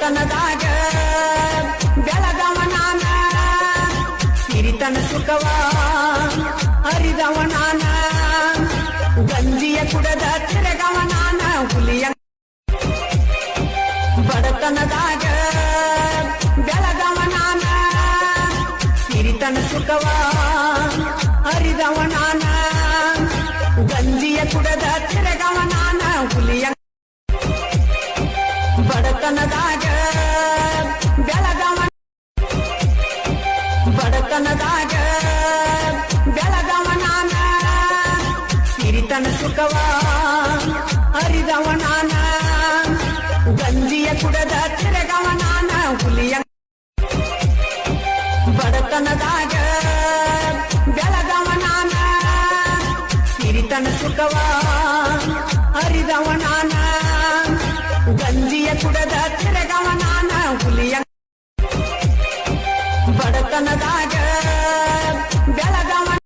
ಬಡತನದಾಗ ಬೆಳಗವ ನಾನ ಸಿರಿತನ ಸುಖವ ಅರಿದವ ನಾನ ಗಂಜಿಯ ಕುಡದ ತಿರಗವ ನಾನ ಹುಲಿಯ ಬಡತನದಾಗ ಬೆಳಗವ ನಾನ ಸಿರಿತನ ಸುಖವ ಅರಿದವ ನಾನ ಗಂಜಿಯ ಕುಡದ ತಿರಗವ ನಾನ ಹುಲಿಯ ಬಡತನದಾಗ ಬೆಳಗವ ಬಡತನದಾಗ ಬೆಳಗವ ನಾನ ಸಿರಿತನ ಸುಖವ ಅರಿದವ ನಾನ ಗಂಜಿಯ ಕುಡದ ತಿರಗವ ನಾನ ಹುಲಿಯ ಬಡತನದಾಗ ಬೆಳಗವ ನಾನ ಸಿರಿತನ ಸುಖವ ಅರಿದವ ನಾನ ಗಂಜಿಯ ಕುಡದ ತಿರಗವ ನಾನ ಹುಲಿಯ ಬಡತನದಾಗ ಬೆಳಗವ